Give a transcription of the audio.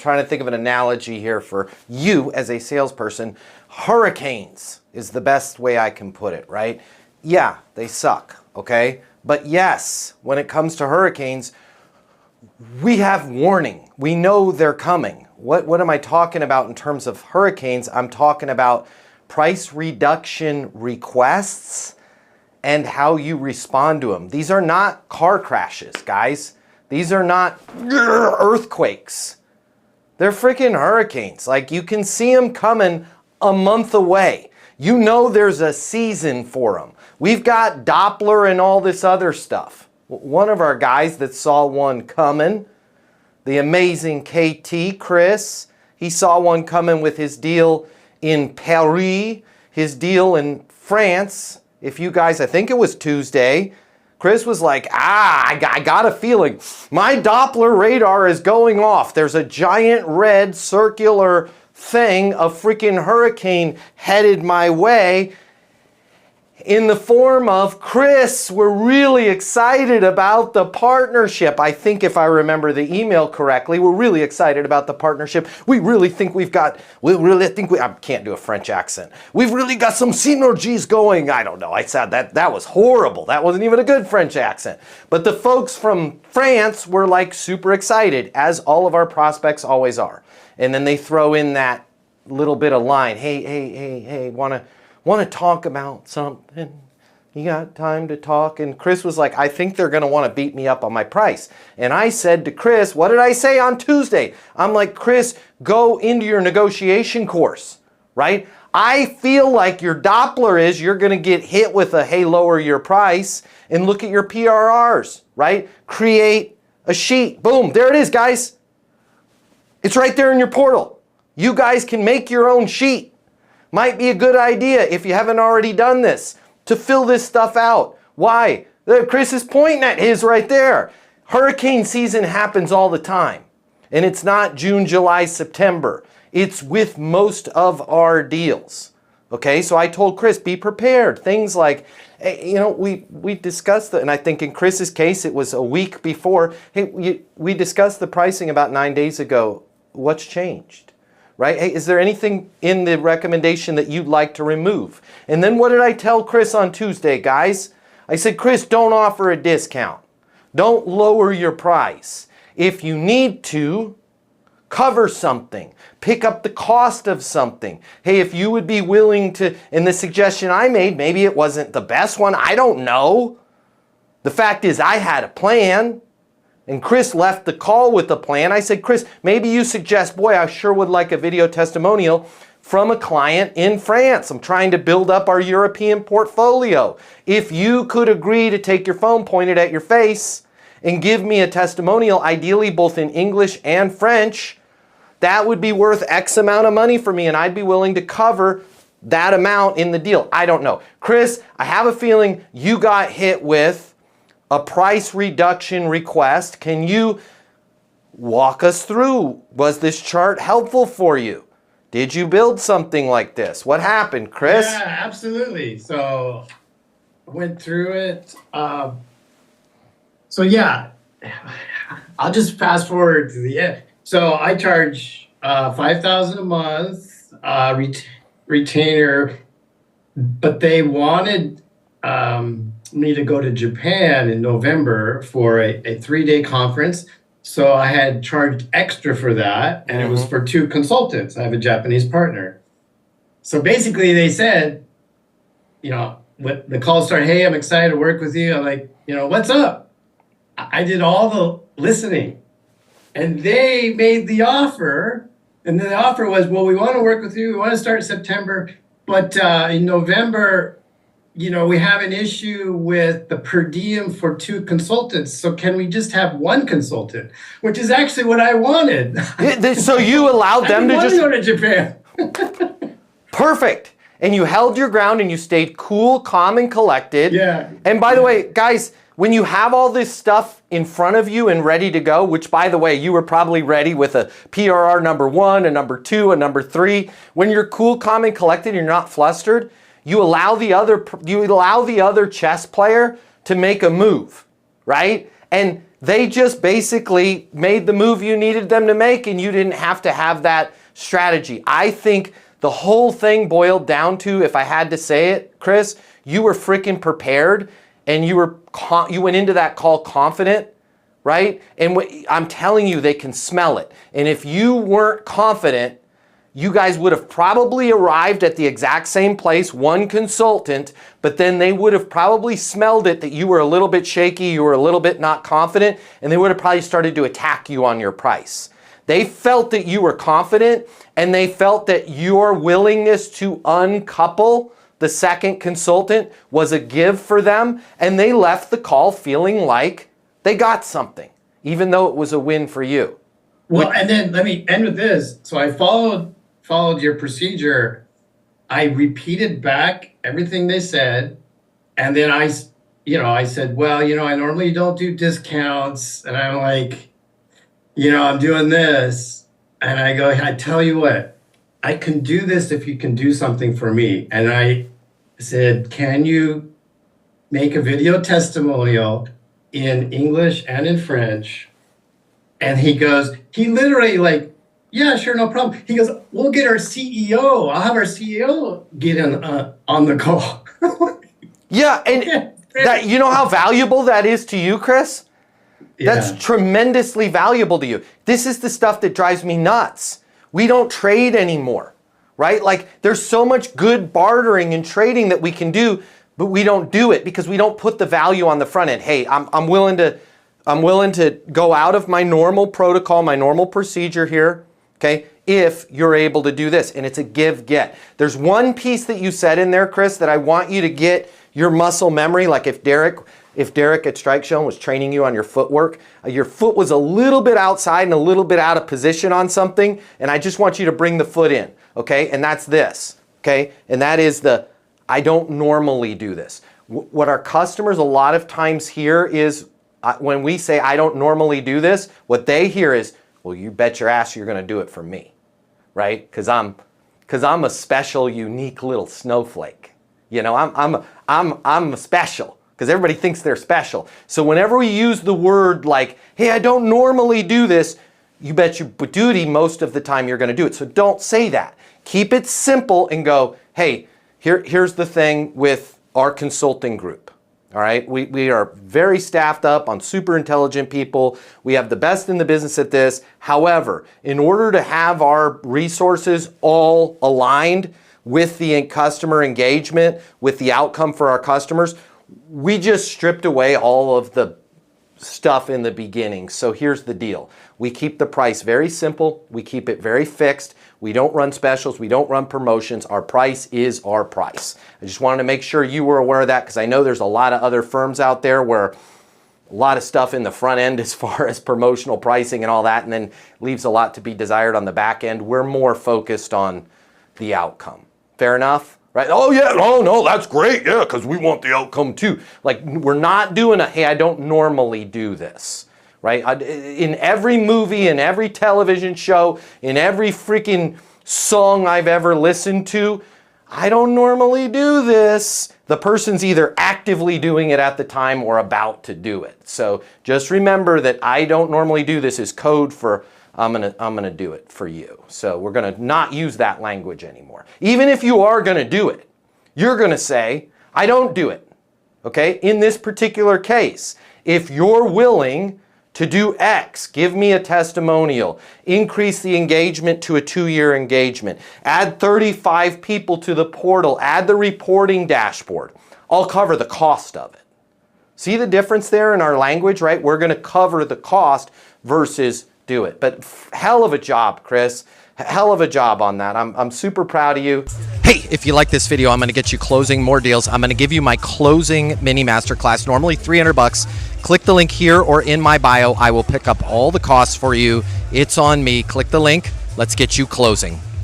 trying to think of an analogy here for you as a salesperson. Hurricanes is the best way I can put it, right? Yeah, they suck, okay? But yes, when it comes to hurricanes, we have warning. We know they're coming. What am I talking about in terms of hurricanes? I'm talking about price reduction requests and how you respond to them. These are not car crashes, guys. These are not earthquakes. They're freaking hurricanes. Like, you can see them coming a month away. You know there's a season for them. We've got Doppler and all this other stuff. One of our guys that saw one coming, the amazing KT, Chris, he saw one coming with his deal in Paris, his deal in France. If you guys, I think it was Tuesday, Chris was like, I got a feeling. My Doppler radar is going off. There's a giant red circular thing, a freaking hurricane headed my way. In the form of, Chris, we're really excited about the partnership. I think if I remember the email correctly, we're really excited about the partnership. We really think I can't do a French accent. We've really got some synergies going. I don't know. I said that was horrible. That wasn't even a good French accent. But the folks from France were like super excited, as all of our prospects always are. And then they throw in that little bit of line. Hey, want to talk about something? You got time to talk? And Chris was like, I think they're going to want to beat me up on my price. And I said to Chris, what did I say on Tuesday? I'm like, Chris, go into your negotiation course, right? I feel like your Doppler is you're going to get hit with a, hey, lower your price, and look at your PRRs, right? Create a sheet. Boom, there it is, guys. It's right there in your portal. You guys can make your own sheet. Might be a good idea, if you haven't already done this, to fill this stuff out. Why? Chris is pointing at his right there. Hurricane season happens all the time. And it's not June, July, September. It's with most of our deals. Okay, so I told Chris, be prepared. Things like, we discussed and I think in Chris's case, it was a week before. Hey, we discussed the pricing about 9 days ago. What's changed? Right? Hey, is there anything in the recommendation that you'd like to remove? And then what did I tell Chris on Tuesday, guys? I said, Chris, don't offer a discount. Don't lower your price. If you need to, cover something. Pick up the cost of something. Hey, if you would be willing to, and the suggestion I made, maybe it wasn't the best one. I don't know. The fact is, I had a plan. And Chris left the call with a plan. I said, Chris, maybe you suggest, boy, I sure would like a video testimonial from a client in France. I'm trying to build up our European portfolio. If you could agree to take your phone pointed at your face and give me a testimonial, ideally both in English and French, that would be worth X amount of money for me, and I'd be willing to cover that amount in the deal. I don't know. Chris, I have a feeling you got hit with a price reduction request. Can you walk us through? Was this chart helpful for you? Did you build something like this? What happened, Chris? Yeah, absolutely. So I went through it. So yeah, I'll just fast forward to the end. So I charge $5,000 a month retainer, but they wanted me to go to Japan in November for a 3-day conference. So I had charged extra for that, and it was for 2 consultants. I have a Japanese partner. So basically they said, when the call started, hey, I'm excited to work with you. I'm like, what's up? I did all the listening, and they made the offer. And then the offer was, well, we want to work with you. We want to start in September, but in November, we have an issue with the per diem for 2 consultants. So can we just have 1 consultant? Which is actually what I wanted. So you allowed them to just go to Japan. Perfect. And you held your ground and you stayed cool, calm, and collected. Yeah. And by the way, guys, when you have all this stuff in front of you and ready to go, which by the way, you were probably ready with a PRR number 1, a number 2, a number 3. When you're cool, calm, and collected, and you're not flustered, you allow the other chess player to make a move, right? And They just basically made the move you needed them to make, and you didn't have to have that strategy. I think the whole thing boiled down to, if I had to say it, Chris, you were freaking prepared, and you went into that call confident, right? And I'm telling you, they can smell it. And if you weren't confident, you guys would have probably arrived at the exact same place, one consultant, but then they would have probably smelled it that you were a little bit shaky, you were a little bit not confident, and they would have probably started to attack you on your price. They felt that you were confident, and they felt that your willingness to uncouple the second consultant was a give for them, and they left the call feeling like they got something, even though it was a win for you. Well, and then let me end with this. So I followed your procedure. I repeated back everything they said, and then I said, well, I normally don't do discounts, and I'm like, I'm doing this, and I go, I tell you what, I can do this if you can do something for me. And I said, can you make a video testimonial in English and in French? And he literally like, yeah, sure, no problem. He goes, we'll get our CEO. I'll have our CEO get on the call. Yeah, and that, you know how valuable that is to you, Chris? Yeah. That's tremendously valuable to you. This is the stuff that drives me nuts. We don't trade anymore, right? Like, there's so much good bartering and trading that we can do, but we don't do it because we don't put the value on the front end. Hey, I'm willing to go out of my normal protocol, my normal procedure here, okay, if you're able to do this. And it's a give-get. There's one piece that you said in there, Chris, that I want you to get your muscle memory. Like if Derek at Strike Show was training you on your footwork, your foot was a little bit outside and a little bit out of position on something, and I just want you to bring the foot in, okay? And that's this, okay? And that is I don't normally do this. What our customers a lot of times hear is, when we say, I don't normally do this, what they hear is, well, you bet your ass you're going to do it for me, right? Because I'm a special, unique little snowflake. I'm special because everybody thinks they're special. So whenever we use the word like, hey, I don't normally do this, you bet your duty most of the time you're going to do it. So don't say that. Keep it simple and go, hey, here's the thing with our consulting group. All right, we are very staffed up on super intelligent people. We have the best in the business at this. However, in order to have our resources all aligned with the customer engagement, with the outcome for our customers, we just stripped away all of the stuff in the beginning. So here's the deal. We keep the price very simple. We keep it very fixed. We don't run specials. We don't run promotions. Our price is our price. I just wanted to make sure you were aware of that because I know there's a lot of other firms out there where a lot of stuff in the front end as far as promotional pricing and all that, and then leaves a lot to be desired on the back end. We're more focused on the outcome. Fair enough? Right? Oh yeah, oh no, that's great, yeah, because we want the outcome too. Like, we're not doing hey, I don't normally do this, right? In every movie, in every television show, in every freaking song I've ever listened to, I don't normally do this. The person's either actively doing it at the time or about to do it. So just remember that I don't normally do this is code for I'm gonna do it for you. So we're gonna not use that language anymore. Even if you are gonna do it, you're gonna say, I don't do it. Okay? In this particular case, if you're willing to do X, give me a testimonial, increase the engagement to a 2-year engagement, add 35 people to the portal, add the reporting dashboard, I'll cover the cost of it. See the difference there in our language, right? We're gonna cover the cost versus do it. But hell of a job, Chris. Hell of a job on that. I'm super proud of you. Hey, if you like this video, I'm going to get you closing more deals. I'm going to give you my closing mini masterclass, normally $300. Click the link here or in my bio. I will pick up all the costs for you. It's on me. Click the link. Let's get you closing.